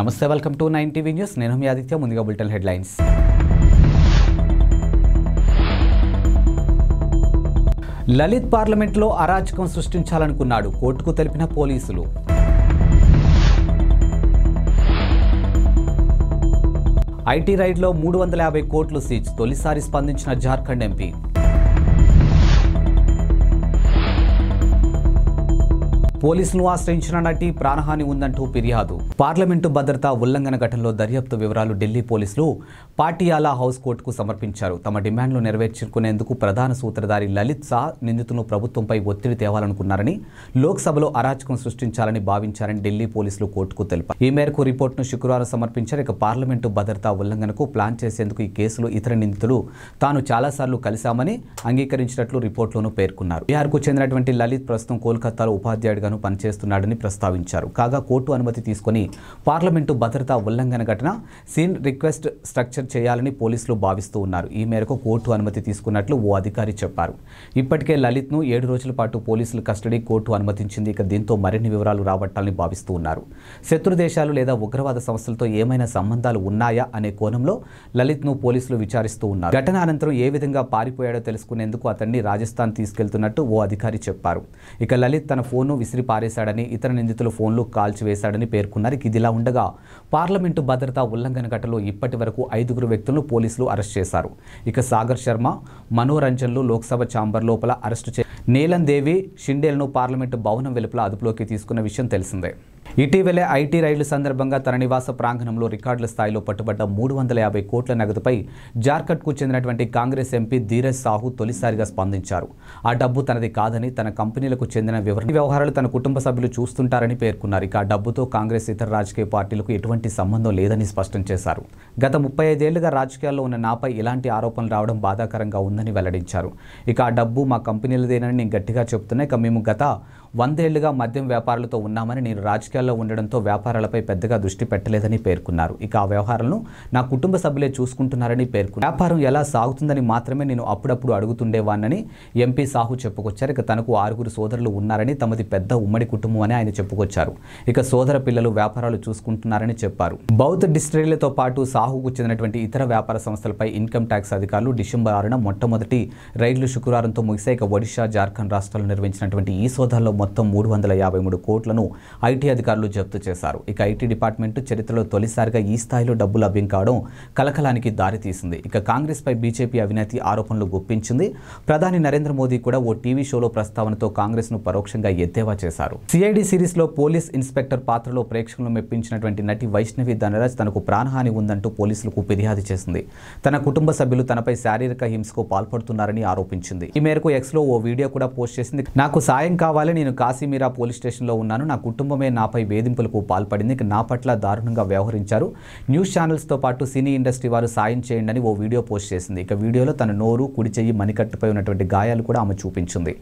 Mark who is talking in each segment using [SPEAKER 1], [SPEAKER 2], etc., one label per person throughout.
[SPEAKER 1] నమస్తే welcome to 9 TV news నేను మీ ఆదిత్య ముందుగా బులెటిన్ హెడ్లైన్స్ లలిత్ పార్లమెంట్లో అరాచకం సృష్టించాలనుకున్నాడు కోర్టుకు తెలిపిన పోలీసులు ఐటీ రైడ్లో 350 కోట్లు సీజ్ తొలిసారి స్పందించిన జార్ఖండ్ ఎంపీ పోలీసులు ఆశ్రయించిన నటి ప్రాణహాని ఉందంటూ ఫిర్యాదు పార్లమెంటు భద్రతా ఉల్లంఘన ఘటనలో దర్యాప్తు వివరాలు ఢిల్లీ పోలీసులు పాటియాలా హౌస్ కోర్టుకు సమర్పించారు. తమ డిమాండ్లు నెరవేర్చుకునేందుకు ప్రధాన సూత్రధారి లలిత్ సహా నిందితులను ప్రభుత్వంపై ఒత్తిడి తేవాలనుకున్నారని లోక్సభలో అరాచకం సృష్టించాలని భావించారని ఢిల్లీ పోలీసులు కోర్టుకు తెలిపారు. ఈ మేరకు రిపోర్టును శుక్రవారం సమర్పించారు. ఇక పార్లమెంటు భద్రతా ఉల్లంఘనకు ప్లాన్ చేసేందుకు ఈ కేసులో ఇతర నిందితులు తాను చాలాసార్లు కలిశామని అంగీకరించినట్లు రిపోర్టులోనూ పేర్కొన్నారు. బీహార్కు చెందినటువంటి లలిత్ ప్రస్తుతం కోల్కతాలో ఉపాధ్యాయుడిగా పనిచేస్తున్నాడని ప్రస్తావించారు. కాగా కోర్టు అనుమతి తీసుకుని పార్లమెంటు భద్రతా ఉల్లంఘన ఘటన సీన్ రిక్వెస్ట్ స్ట్రక్చర్ చేయాలని పోలీసులు భావిస్తూ ఉన్నారు. ఈ మేరకు కోర్టు అనుమతి తీసుకున్నట్లు ఓ అధికారి చెప్పారు. ఇప్పటికే లలిత్ను 7 రోజుల పాటు పోలీసుల కస్టడీ కోర్టు అనుమతించింది. ఇక దీంతో మరిన్ని వివరాలు రాబట్టాలని భావిస్తూ ఉన్నారు. శత్రు దేశాలు లేదా ఉగ్రవాద సంస్థలతో ఏమైనా సంబంధాలు ఉన్నాయా అనే కోణంలో లలిత్ను పోలీసులు విచారిస్తూ ఉన్నారు. ఘటన అనంతరం ఏ విధంగా పారిపోయాడో తెలుసుకునేందుకు అతన్ని రాజస్థాన్ తీసుకెళ్తున్నట్టు ఓ అధికారి చెప్పారు. ఇక లలిత్ తన ఫోన్ను విసిరి పారేశాడని ఇతర నిందితుల ఫోన్లు కాల్చివేశాడని పేర్కొన్నారు. ఇదిలా ఉండగా పార్లమెంటు భద్రతా ఉల్లంఘన ఘటనలో ఇప్పటి వరకు 5 వ్యక్తులను పోలీసులు అరెస్ట్ చేశారు. ఇక సాగర్ శర్మ, మనోరంజన్లు లోక్సభ ఛాంబర్ లోపల అరెస్టు నీలం దేవి షిండేలను పార్లమెంటు భవనం వెలుపల అదుపులోకి తీసుకున్న విషయం తెలిసిందే. ఇటీవలే ఐటీ రైళ్ల సందర్భంగా తన నివాస ప్రాంగణంలో రికార్డుల స్థాయిలో పట్టుబడ్డ 350 కోట్ల నగదుపై జార్ఖండ్కు చెందినటువంటి కాంగ్రెస్ ఎంపీ ధీరజ్ సాహు తొలిసారిగా స్పందించారు. ఆ డబ్బు తనది కాదని తన కంపెనీలకు చెందిన వ్యవహారాలు తన కుటుంబ సభ్యులు చూస్తుంటారని పేర్కొన్నారు. ఇక ఆ డబ్బుతో కాంగ్రెస్ ఇతర రాజకీయ పార్టీలకు ఎటువంటి సంబంధం లేదని స్పష్టం చేశారు. గత 35 ఏళ్లుగా రాజకీయాల్లో ఉన్న నాపై ఇలాంటి ఆరోపణలు రావడం బాధాకరంగా ఉందని వెల్లడించారు. ఇక ఆ డబ్బు మా కంపెనీలదేనని నేను గట్టిగా చెప్తున్నా. ఇక మేము గత 100 ఏళ్లుగా మద్యం వ్యాపారాలతో ఉన్నామని నేను రాజకీయాల్లో ఉండడంతో వ్యాపారాలపై పెద్దగా దృష్టి పెట్టలేదని పేర్కొన్నారు. ఇక ఆ వ్యవహారాలను నా కుటుంబ సభ్యులే చూసుకుంటున్నారని పేర్కొన్నారు. వ్యాపారం ఎలా సాగుతుందని మాత్రమే నేను అప్పుడప్పుడు అడుగుతుండేవానని ఎంపీ సాహు చెప్పుకొచ్చారు. ఇక తనకు 6 సోదరులు ఉన్నారని తమది పెద్ద ఉమ్మడి కుటుంబం అని ఆయన చెప్పుకొచ్చారు. ఇక సోదర పిల్లలు వ్యాపారాలు చూసుకుంటున్నారని చెప్పారు. బౌద్ధ డిస్టిలరీలతో పాటు సాహుకు చెందినటువంటి ఇతర వ్యాపార సంస్థలపై ఇన్కమ్ ట్యాక్స్ అధికారులు డిసెంబర్ 6న మొట్టమొదటి రైళ్లు శుక్రవారంతో ముగిశాయి. ఇక ఒడిశా, జార్ఖండ్ రాష్ట్రాలు నిర్వహించినటువంటి ఈ సోదాల్లో మొత్తం 353 కోట్లను ఐటీ అధికారులు జప్తు చేశారు. ఇక ఐటీ డిపార్ట్మెంట్ చరిత్రలో తొలిసారిగా ఈ స్థాయిలో డబ్బు లభ్యం కావడం కలకలానికి దారితీసింది. ఇక కాంగ్రెస్ పై బీజేపీ అవినీతి ఆరోపణలు గుప్పించింది. ప్రధాని నరేంద్ర మోదీ కూడా ఓ టీవీ షోలో ప్రస్తావనతో కాంగ్రెస్ ను పరోక్షంగా ఎద్దేవా చేశారు. సిఐడి సిరీస్ లో పోలీస్ ఇన్స్పెక్టర్ పాత్రలో ప్రేక్షకులను మెప్పించినటువంటి నటి వైష్ణవి ధనరాజ్ తనకు ప్రాణహాని ఉందంటూ పోలీసులకు ఫిర్యాదు చేసింది. తన కుటుంబ సభ్యులు తనపై శారీరక హింసకు పాల్పడుతున్నారని ఆరోపించింది. ఈ మేరకు ఎక్స్ లో ఓ వీడియో కూడా పోస్ట్ చేసింది. నాకు సాయం కావాలి, నేను కాశీమీరా పోలీస్ స్టేషన్లో ఉన్నాను, నా కుటుంబమే నాపై వేధింపులకు పాల్పడింది, నా పట్ల దారుణంగా వ్యవహరించారు, న్యూస్ ఛానల్స్తో పాటు సినీ ఇండస్ట్రీ వారు సాయం చేయండి అని ఓ వీడియో పోస్ట్ చేసింది. ఇక వీడియోలో తన నోరు, కుడి చెయ్యి, మణికట్టుపై ఉన్నటువంటి గాయాలు కూడా ఆమె చూపించింది.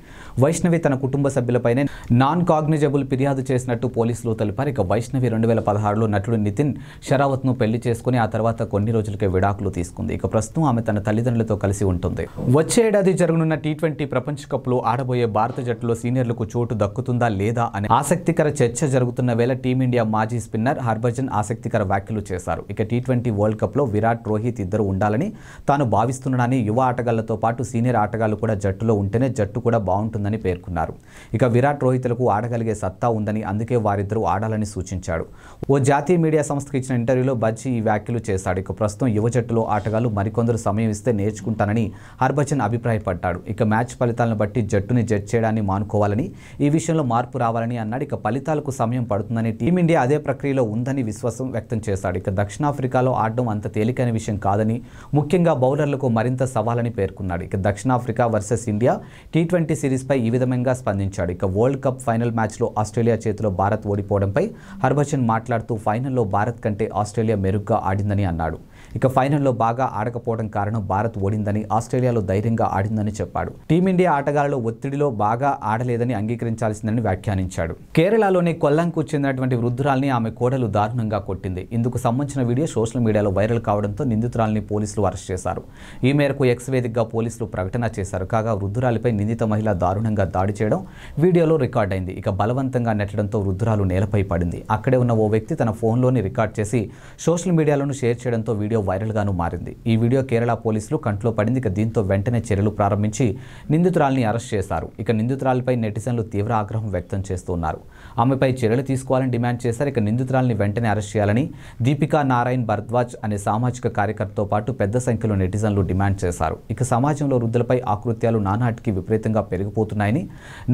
[SPEAKER 1] వైష్ణవి తన కుటుంబ సభ్యులపైనే నాన్ కాగ్నిజబుల్ ఫిర్యాదు చేసినట్టు పోలీసులు తెలిపారు. ఇక వైష్ణవి 2016లో నటుడు నితిన్ షరావత్ను పెళ్లి చేసుకుని ఆ తర్వాత కొన్ని రోజులకే విడాకులు తీసుకుంది. ఇక ప్రస్తుతం ఆమె తన తల్లిదండ్రులతో కలిసి ఉంటుంది. వచ్చే ఏడాది జరగనున్న T20 ప్రపంచ కప్లో ఆడబోయే భారత జట్టులో సీనియర్లకు చోటు దక్కుతుందా లేదా అనే ఆసక్తికర చర్చ జరుగుతున్న వేళ టీమిండియా మాజీ స్పిన్నర్ హర్భజన్ ఆసక్తికర వ్యాఖ్యలు చేశారు. ఇక T20 వరల్డ్ కప్లో విరాట్, రోహిత్ ఇద్దరు ఉండాలని తాను భావిస్తున్నానని, యువ ఆటగాళ్లతో పాటు సీనియర్ ఆటగాళ్లు కూడా జట్టులో ఉంటేనే జట్టు కూడా బాగుంటుందని పేర్కొన్నారు. ఇక విరాట్, రోహిత్లకు ఆడగలిగే సత్తా ఉందని, అందుకే వారిద్దరూ ఆడాలని సూచించాడు. ఓ జాతీయ మీడియా సంస్థకు ఇచ్చిన ఇంటర్వ్యూలో బజ్జీ ఈ వ్యాఖ్యలు చేశాడు. ఇక ప్రస్తుతం యువ జట్టులో ఆటగాళ్లు మరికొందరు సమయం ఇస్తే నేర్చుకుంటానని హర్భజన్ అభిప్రాయపడ్డాడు. ఇక మ్యాచ్ ఫలితాలను బట్టి జట్టుని జడ్జ్ చేయడాన్ని మానుకోవాలని, ఈ విషయంలో మార్పు రావాలని అన్నాడు. ఇక ఫలితాలకు సమయం పడుతుందని, టీమిండియా అదే ప్రక్రియలో ఉందని విశ్వాసం వ్యక్తం చేశాడు. ఇక దక్షిణాఫ్రికాలో ఆడడం అంత తేలికైన విషయం కాదని, ముఖ్యంగా బౌలర్లకు మరింత సవాలని పేర్కొన్నాడు. ఇక దక్షిణాఫ్రికా వర్సెస్ ఇండియా T20 సిరీస్పై ఈ విధంగా స్పందించాడు. ఇక వరల్డ్ కప్ ఫైనల్ మ్యాచ్లో ఆస్ట్రేలియా చేతిలో భారత్ ఓడిపోవడంపై హర్భజన్ మాట్లాడుతూ ఫైనల్లో భారత్ కంటే ఆస్ట్రేలియా మెరుగ్గా ఆడిందని అన్నాడు. ఇక ఫైనల్లో బాగా ఆడకపోవడం కారణం భారత్ ఓడిందని, ఆస్ట్రేలియాలో ధైర్యంగా ఆడిందని చెప్పాడు. టీమిండియా ఆటగాళ్లలో ఒత్తిడిలో బాగా ఆడలేదని అంగీకరించారు. సహకరించాల్సిందని వ్యాఖ్యానించాడు. కేరళలోని కొల్లంకు చెందినటువంటి వృద్ధురాల్ని ఆమె కోడలు దారుణంగా కొట్టింది. ఇందుకు సంబంధించిన వీడియో సోషల్ మీడియాలో వైరల్ కావడంతో నిందితురాల్ని పోలీసులు అరెస్ట్ చేశారు. ఈ మేరకు ఎక్స్ వేదికగా పోలీసులు ప్రకటన చేశారు. కాగా వృద్ధురాలిపై నిందిత మహిళ దారుణంగా దాడి చేయడం వీడియోలో రికార్డ్ అయింది. ఇక బలవంతంగా నెట్టడంతో వృద్ధురాలు నేలపై పడింది. అక్కడే ఉన్న ఓ వ్యక్తి తన ఫోన్లోని రికార్డ్ చేసి సోషల్ మీడియాలోనూ షేర్ చేయడంతో వీడియో వైరల్గాను మారింది. ఈ వీడియో కేరళ పోలీసులు కంట్లో పడింది. ఇక దీంతో వెంటనే చర్యలు ప్రారంభించి నిందితురాల్ని అరెస్ట్ చేశారు. ఇక నిందితురాలపై నెటిజన్లు తీవ్ర ఆగ్రహం వ్యక్తం చేస్తున్నారు. ఆమెపై చర్యలు తీసుకోవాలని డిమాండ్ చేశారు. ఇక నిందితురాల్ని వెంటనే అరెస్ట్ చేయాలని దీపికా నారాయణ్ భరద్వాజ్ అనే సామాజిక కార్యకర్తతో పాటు పెద్ద సంఖ్యలో నెటిజన్లు డిమాండ్ చేశారు. ఇక సమాజంలో వృద్ధులపై ఆకృత్యాలు నానాటికి విపరీతంగా పెరిగిపోతున్నాయని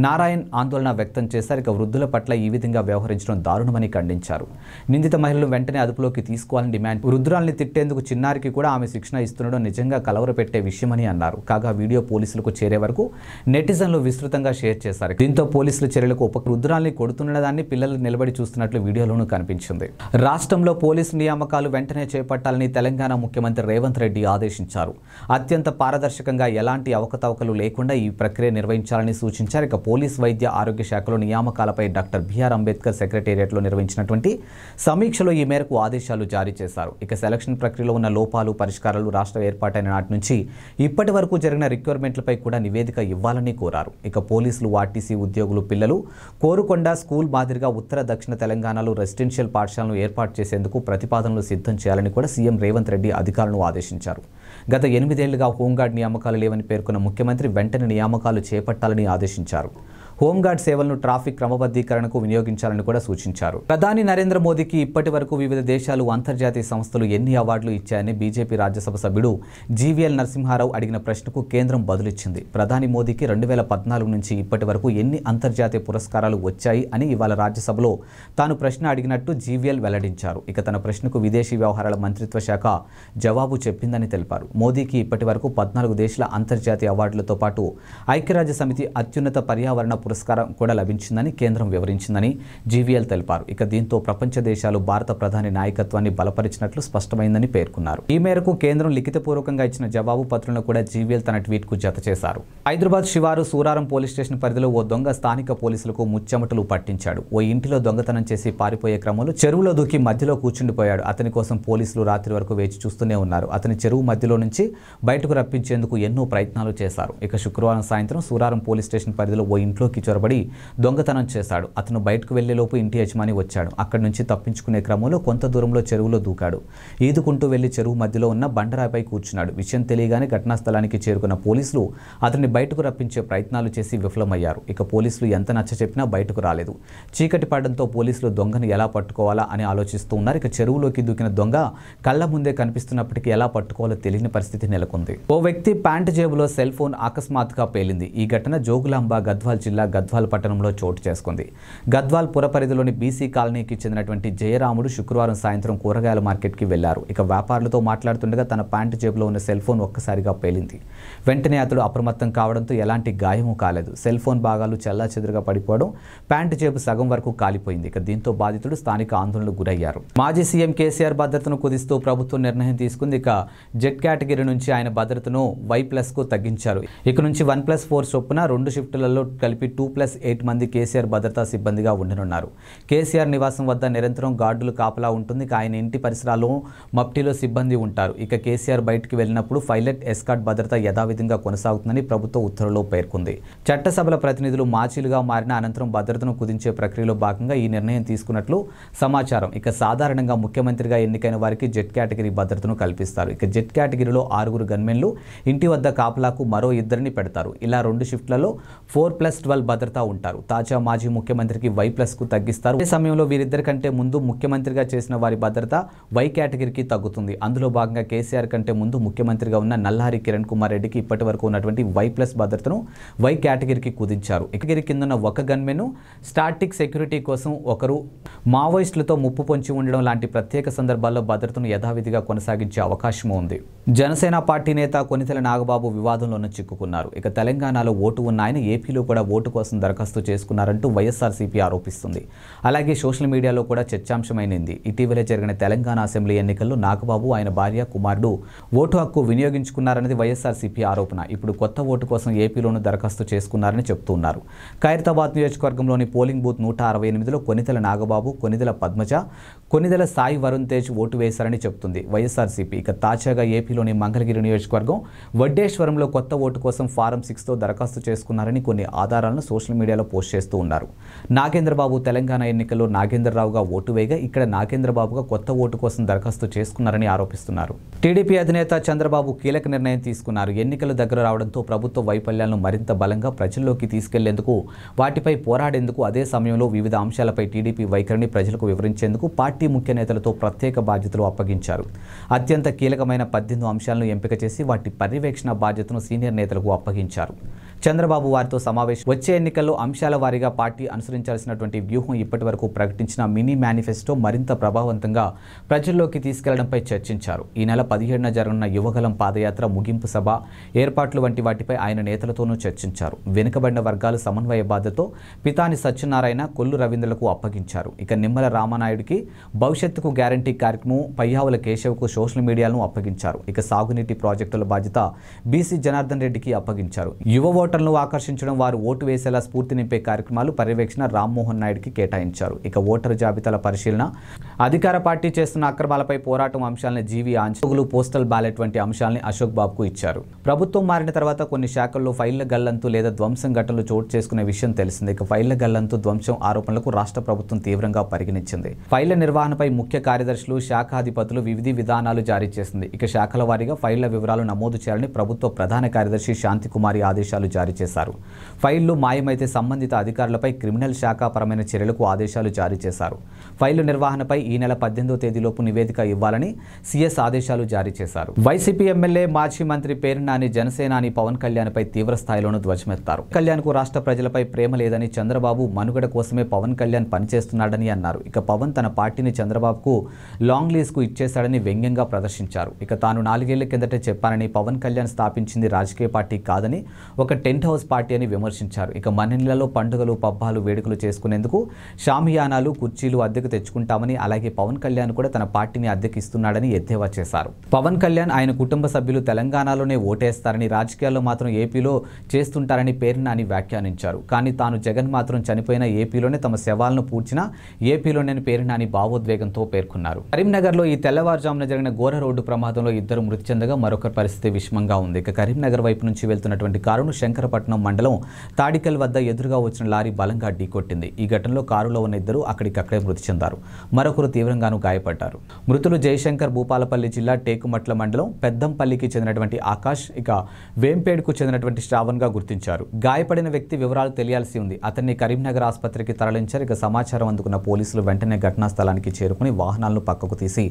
[SPEAKER 1] నారాయణ్ ఆందోళన వ్యక్తం చేశారు. ఇక వృద్ధుల పట్ల ఈ విధంగా వ్యవహరించడం దారుణమని ఖండించారు. నిందిత మహిళలు వెంటనే అదుపులోకి తీసుకోవాలని డిమాండ్. వృద్ధురాల్ని తిట్టేందుకు చిన్నారికి కూడా ఆమె శిక్షణ ఇస్తుండడం నిజంగా కలవరపెట్టే విషయమని అన్నారు. కాగా వీడియో పోలీసులకు చేరే వరకు నెటిజన్లు విస్తృతంగా షేర్ చేశారు. దీంతో పోలీసుల చర్యలకు వృద్ధురాల్ని కొడుతున్నదాన్ని పిల్లలు నిలబడి చూస్తున్నట్లు వీడియోలోనూ కనిపించింది. రాష్ట్రంలో పోలీసు నియామకాలు వెంటనే చేపట్టాలని తెలంగాణ ముఖ్యమంత్రి రేవంత్ రెడ్డి ఆదేశించారు. అత్యంత పారదర్శకంగా ఎలాంటి అవకతవకలు లేకుండా ఈ ప్రక్రియ నిర్వహించాలని సూచించారు. ఇక పోలీస్ వైద్య ఆరోగ్య శాఖలో నియామకాలపై డాక్టర్ బిఆర్ అంబేద్కర్ సెక్రటేరియట్లో నిర్వహించినటువంటి సమీక్షలో ఈ మేరకు ఆదేశాలు జారీ చేశారు. ఇక సెలక్షన్ ప్రక్రియలో ఉన్న లోపాలు పరిష్కారాలు రాష్ట్ర ఏర్పాటైన నాటి నుంచి ఇప్పటి వరకు జరిగిన రిక్వైర్మెంట్లపై కూడా నివేదిక ఇవ్వాలని కోరారు. ఇక పోలీసులు ఆర్టీసీ ఉద్యోగులు పిల్లలు కోరుకొండ స్కూల్ మాదిరిగా ఉత్తర దక్షిణ తెలంగాణలో రెసిడెన్షియల్ పాఠశాలను ఏర్పాటు చేసేందుకు ప్రతిపాదనలు సిద్ధం చేయాలని కూడా సీఎం రేవంత్ రెడ్డి అధికారులను ఆదేశించారు. గత 8 ఏళ్లుగా హోంగార్డ్ నియామకాలు లేవని పేర్కొన్న ముఖ్యమంత్రి వెంటనే నియామకాలు చేపట్టాలని ఆదేశించారు. హోంగార్డ్ సేవలను ట్రాఫిక్ క్రమబద్ధీకరణకు వినియోగించాలని కూడా సూచించారు. ప్రధాని నరేంద్ర మోదీకి ఇప్పటి వరకు వివిధ దేశాలు అంతర్జాతీయ సంస్థలు ఎన్ని అవార్డులు ఇచ్చాయని బీజేపీ రాజ్యసభ సభ్యుడు జీవీఎల్ నరసింహారావు అడిగిన ప్రశ్నకు కేంద్రం బదులిచ్చింది. ప్రధాని మోదీకి 2014 నుంచి ఇప్పటి వరకు ఎన్ని అంతర్జాతీయ పురస్కారాలు వచ్చాయి అని ఇవాళ రాజ్యసభలో తాను ప్రశ్న అడిగినట్టు జీవీఎల్ వెల్లడించారు. ఇక తన ప్రశ్నకు విదేశీ వ్యవహారాల మంత్రిత్వ శాఖ జవాబు చెప్పిందని తెలిపారు. మోదీకి ఇప్పటి వరకు 14 దేశాల అంతర్జాతీయ అవార్డులతో పాటు ఐక్యరాజ్య సమితి అత్యున్నత పర్యావరణ పురస్కారం కూడా లభించిందని కేంద్రం వివరించిందని జీవీఎల్ తెలిపారు. ఇక దీంతో ప్రపంచ దేశాలు భారత ప్రధాని నాయకత్వాన్ని బలపరిచినట్లు స్పష్టమైందని పేర్కొన్నారు. ఈ మేరకు కేంద్రం లిఖితపూర్వకంగా ఇచ్చిన జవాబు పత్రంలో కూడా జీవీఎల్ తన ట్వీట్ కు జత చేశారు. హైదరాబాద్ శివారు సూరారం పోలీస్ స్టేషన్ పరిధిలో ఓ దొంగ స్థానిక పోలీసులకు ముచ్చెమటలు పట్టించాడు. ఓ ఇంటిలో దొంగతనం చేసి పారిపోయే క్రమంలో చెరువులో దూకి మధ్యలో కూర్చుండిపోయాడు. అతని కోసం పోలీసులు రాత్రి వరకు వేచి చూస్తూనే ఉన్నారు. అతని చెరువు మధ్యలో నుంచి బయటకు రప్పించేందుకు ఎన్నో ప్రయత్నాలు చేశారు. ఇక శుక్రవారం సాయంత్రం సూరారం పోలీస్ స్టేషన్ పరిధిలో ఓ ఇంట్లోకి చొరబడి దొంగతనం చేశాడు. అతను బయటకు వెళ్లేలోపు ఇంటి యజమాని వచ్చాడు. అక్కడి నుంచి తప్పించుకునే క్రమంలో కొంత దూరంలో చెరువులో దూకాడు. ఈదుకుంటూ వెళ్లి చెరువు మధ్యలో ఉన్న బండరాయిపై కూర్చున్నాడు. విషయం తెలియగానే ఘటనా స్థలానికి చేరుకున్న పోలీసులు అతన్ని బయటకు రప్పించే ప్రయత్నాలు చేసి విఫలమయ్యారు. ఇక పోలీసులు ఎంత నచ్చ చెప్పినా బయటకు రాలేదు. చీకటి పడడంతో పోలీసులు దొంగను ఎలా పట్టుకోవాలా అని ఆలోచిస్తూ ఉన్నారు. ఇక చెరువులోకి దూకిన దొంగ కళ్ల ముందే కనిపిస్తున్నప్పటికీ ఎలా పట్టుకోవాలో తెలియని పరిస్థితి నెలకొంది. ఓ వ్యక్తి ప్యాంటు జేబులో సెల్ ఫోన్ అకస్మాత్తుగా పేలింది. ఈ ఘటన జోగులాంబ గద్వాల్ జిల్లా గద్వాల్ పట్టణంలో చోటు చేసుకుంది. గద్వాల్ పుర పరిధిలోని బీసీ కాలనీకి చెందినటువంటి జయరాముడు శుక్రవారం సాయంత్రం కూరగాయల మార్కెట్కి వెళ్లారు. ఇక వ్యాపారులతో మాట్లాడుతుండగా తన ప్యాంటు జేబులో ఉన్న సెల్ ఫోన్ ఒక్కసారిగా పేలింది. వెంటనే అతడు అప్రమత్తం కావడంతో ఎలాంటి గాయమూ కాలేదు. సెల్ ఫోన్ భాగాలు చెల్లాచెదురుగా పడిపోవడం, ప్యాంటు జేబు సగం వరకు కాలిపోయింది. ఇక దీంతో బాధితుడు స్థానిక ఆందోళనకు గురయ్యారు. మాజీ సీఎం కేసీఆర్ భద్రతను కుదిస్తూ ప్రభుత్వం నిర్ణయం తీసుకుంది. ఇక జెడ్ కేటగిరీ నుంచి ఆయన భద్రతను Y+ కు తగ్గించారు. ఇక నుంచి 1+4 చొప్పున 2 షిఫ్టులలో కలిపి 2+8 మంది కేసీఆర్ భద్రతా సిబ్బందిగా ఉండనున్నారు. కేసీఆర్ నివాసం వద్ద నిరంతరం గార్డులు కాపలా ఉంటుంది. ఆయన ఇంటి పరిసరాల్లో మప్టీలో సిబ్బంది ఉంటారు. ఇక కేసీఆర్ బయటికి వెళ్ళినప్పుడు పైలట్ ఎస్కార్ట్ భద్రత యథావిధంగా కొనసాగుతుందని ప్రభుత్వ ఉత్తర్వులో పేర్కొంది. చట్టసభల ప్రతినిధులు మాచీలుగా మారిన అనంతరం భద్రతను కుదించే ప్రక్రియలో భాగంగా ఈ నిర్ణయం తీసుకున్నట్లు సమాచారం. ఇక సాధారణంగా ముఖ్యమంత్రిగా ఎన్నికైన వారికి జెడ్ కేటగిరీ భద్రతను కల్పిస్తారు. ఇక జెడ్ కేటగిరీలో 6 గన్మెన్లు ఇంటి వద్ద కాపలాకు మరో 2 పెడతారు. ఇలా 2 షిఫ్ట్లలో 4+12 భద్రత ఉంటారు. తాజా మాజీ ముఖ్యమంత్రికి Y+ కు తగ్గిస్తారు. ఈ సమయంలో వీరిద్దరి కంటే ముందు ముఖ్యమంత్రిగా చేసిన వారి భద్రత Y కేటగిరీకి తగ్గుతుంది. అందులో భాగంగా కేసీఆర్ కంటే ముందు ముఖ్యమంత్రిగా ఉన్న నల్లారి కిరణ్ కుమార్ రెడ్డికి ఇప్పటి వరకు ఉన్నటువంటి Y+ భద్రతను Y కేటగిరీకి కుదించారు. కేటగిరీ కింద ఉన్న ఒక గన్మెన్ స్టాటిక్ సెక్యూరిటీ కోసం ఒకరు, మావోయిస్టులతో ముప్పు పొంచి ఉండడం లాంటి ప్రత్యేక సందర్భాల్లో భద్రతను యథావిధిగా కొనసాగించే అవకాశం ఉంది. జనసేన పార్టీ నేత కొనితెల నాగబాబు వివాదంలోనూ చిక్కుకున్నారు. ఇక తెలంగాణలో ఓటు ఉన్న ఆయన ఏపీలో కూడా ఓటు ఓటు కోసం దరఖాస్తు చేసుకున్నారంటూ వైఎస్ఆర్సీపీ ఆరోపిస్తుంది. అలాగే సోషల్ మీడియాలో కూడా చర్చాంశమైంది. ఇటీవలే జరిగిన తెలంగాణ అసెంబ్లీ ఎన్నికల్లో నాగబాబు ఆయన భార్య కుమారుడు ఓటు హక్కు వినియోగించుకున్నారన్నది వైఎస్ఆర్సీపీ ఆరోపణ. ఇప్పుడు కొత్త ఓటు కోసం ఏపీలోనూ దరఖాస్తు చేసుకున్నారని చెబుతున్నారు. ఖైరతాబాద్ నియోజకవర్గంలోని పోలింగ్ బూత్ 168లో కొనిదెల నాగబాబు, కొనిదెల పద్మజ, కొనిదెల సాయి వరుణ్ తేజ్ ఓటు వేశారని చెబుతుంది వైఎస్ఆర్సీపీ. ఇక తాజాగా ఏపీలోని మంగళగిరి నియోజకవర్గం వడ్డేశ్వరంలో కొత్త ఓటు కోసం ఫారం 6తో దరఖాస్తు చేసుకున్నారని కొన్ని ఆధారాలను సోషల్ మీడియాలో పోస్ట్ చేస్తూ ఉన్నారు. నాగేంద్రబాబు తెలంగాణ ఎన్నికల్లో నాగేంద్రరావుగా ఓటు వేయగా ఇక్కడ నాగేంద్రబాబుగా కొత్త ఓటు కోసం దరఖాస్తు చేసుకున్నారని ఆరోపిస్తున్నారు. టీడీపీ అధినేత చంద్రబాబు కీలక నిర్ణయం తీసుకున్నారు. ఎన్నికలు దగ్గర రావడంతో ప్రభుత్వ వైఫల్యాలను మరింత బలంగా ప్రజల్లోకి తీసుకెళ్లేందుకు, వాటిపై పోరాడేందుకు, అదే సమయంలో వివిధ అంశాలపై టీడీపీ వైఖరిని ప్రజలకు వివరించేందుకు పార్టీ ముఖ్య నేతలతో ప్రత్యేక బాధ్యతలు అప్పగించారు. అత్యంత కీలకమైన 18 అంశాలను ఎంపిక చేసి వాటి పర్యవేక్షణ బాధ్యతను సీనియర్ నేతలకు అప్పగించారు. చంద్రబాబు వారితో సమావేశం వచ్చే ఎన్నికల్లో అంశాల వారీగా పార్టీ అనుసరించాల్సినటువంటి వ్యూహం, ఇప్పటివరకు ప్రకటించిన మినీ మేనిఫెస్టో మరింత ప్రభావవంతంగా ప్రజల్లోకి తీసుకెళ్లడంపై చర్చించారు. ఈ నెల 17న జరగనున్న యువగలం పాదయాత్ర ముగింపు సభ ఏర్పాట్లు వంటి వాటిపై ఆయన నేతలతోనూ చర్చించారు. వెనుకబడిన వర్గాలు సమన్వయ బాధ్యతతో పితాని సత్యనారాయణ, కొల్లు రవీంద్రలకు అప్పగించారు. ఇక నిమ్మల రామానాయుడికి భవిష్యత్తుకు గ్యారంటీ కార్యక్రమం, పయ్యావుల కేశవ్కు సోషల్ మీడియాను అప్పగించారు. ఇక సాగునీటి ప్రాజెక్టుల బాధ్యత బీసీ జనార్దన్ రెడ్డికి అప్పగించారు. యువ ఓటర్లను ఆకర్షించడం, వారు ఓటు వేసేలా స్ఫూర్తి నింపే కార్యక్రమాలు పర్యవేక్షణ రామ్మోహన్ నాయుడికి కేటాయించారు. ఇక ఓటరు జాబితాల పరిశీలన, అధికార పార్టీ చేస్తున్న అక్రమాలపై పోరాటం అంశాలను జీవీ ఆంచోగులు, పోస్టల్ బ్యాలెట్ వంటి అంశాలని అశోక్ బాబుకు ఇచ్చారు. ప్రభుత్వం మారిన తర్వాత కొన్ని శాఖల్లో ఫైళ్ల గల్లంతు లేదా ధ్వంసం ఘటనలు చోటు చేసుకునే విషయం తెలిసిందే. ఇక ఫైళ్ల గల్లంతు, ధ్వంసం ఆరోపణలకు రాష్ట్ర ప్రభుత్వం తీవ్రంగా పరిగణించింది. ఫైళ్ల నిర్వహణపై ముఖ్య కార్యదర్శులు, శాఖాధిపతులు వివిధ విధానాలు జారీ చేసింది. ఇక శాఖల వారీగా ఫైళ్ల వివరాలు నమోదు చేయాలని ప్రభుత్వ ప్రధాన కార్యదర్శి శాంతికుమారి ఆదేశాలు జారీ చేశారు. ఫైళ్లు మాయమైతే సంబంధిత అధికారులపై క్రిమినల్ శాఖాపరమైన చర్యలకు ఆదేశాలు జారీ చేశారు. ఫైళ్ల నిర్వహణపై ఈ నెల 18వ తేదీలోపు నివేదిక ఇవ్వాలని సీఎస్ ఆదేశాలు జారీ చేశారు. వైసీపీ ఎమ్మెల్యే, మాజీ మంత్రి పేర్నాని జనసేనాని పవన్ కళ్యాణ్పై తీవ్ర స్థాయిలోనూ ధ్వజమెత్తారు. కళ్యాణ్కు రాష్ట్ర ప్రజలపై ప్రేమ లేదని, చంద్రబాబు మనుగడ కోసమే పవన్ కళ్యాణ్ పనిచేస్తున్నాడని అన్నారు. ఇక పవన్ తన పార్టీని చంద్రబాబుకు లాంగ్ లీజ్కు ఇచ్చేశాడని వ్యంగ్యంగా ప్రదర్శించారు. ఇక తాను 4 ఏళ్ల కిందటే చెప్పానని, పవన్ కళ్యాణ్ స్థాపించింది రాజకీయ పార్టీ కాదని, ఒక టెంట్ హౌస్ పార్టీ అని విమర్శించారు. ఇక మన్నెలలో పండుగలు, పబ్బాలు, వేడుకలు చేసుకునేందుకు షామియానాలు, కుర్చీలు అద్దెకు తెచ్చుకుంటామని, అలాగే పవన్ కళ్యాణ్ కూడా తన పార్టీని అద్దెకి ఇస్తున్నాడని ఎద్దేవా చేశారు. పవన్ కళ్యాణ్, ఆయన కుటుంబ సభ్యులు తెలంగాణలోనే ఓటేస్తారని, రాజకీయాల్లో మాత్రం ఏపీలో చేస్తుంటారని పేర్నాని వ్యాఖ్యానించారు. కానీ తాను జగన్ మాత్రం చనిపోయిన ఏపీలోనే తమ శవాలను పూడ్చిన ఏపీలోనే పేర్నాని భావోద్వేగంతో పేర్కొన్నారు. కరీంనగర్లో ఈ తెల్లవారుజామున జరిగిన ఘోర రోడ్డు ప్రమాదంలో 2 మృతి చెందగా మరొకరి పరిస్థితి విషమంగా ఉంది. ఇక కరీంనగర్ వైపు నుంచి వెళ్తున్నటువంటి కారును శంకరపట్నం మండలం తాడికల్ వద్ద ఎదురుగా వచ్చిన లారీ బలంగా ఢీకొట్టింది. ఈ ఘటనలో కారులో ఉన్న 2 అక్కడికక్కడే మృతి చెందారు. మరొకరు తీవ్రంగానూ గాయపడ్డారు. మృతులు జయశంకర్, భూపాలపల్లి జిల్లా టేకుమట్ల మండలం పెద్దంపల్లికి చెందినటువంటి ఆకాష్, ఇక వేంపేడ్కు చెందినటువంటి శ్రావణ్గా గుర్తించారు. గాయపడిన వ్యక్తి వివరాలు తెలియాల్సి ఉంది. అతన్ని కరీంనగర్ ఆసుపత్రికి తరలించారు. ఇక సమాచారం అందుకున్న పోలీసులు వెంటనే ఘటనా స్థలానికి చేరుకుని వాహనాలను పక్కకు తీసి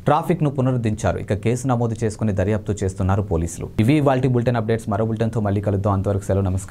[SPEAKER 1] ట్రాఫిక్ను పునరుద్ధరించారు. ఇక కేసు నమోదు చేసుకుని దర్యాప్తు చేస్తున్నారు పోలీసులు. ఇవి ఇవాల్టి బులెటిన్ అప్డేట్స్. మరో బులెటిన్తో మళ్ళీ కలుద్దాం. అంతవరకు సెలవు. నమస్కారం.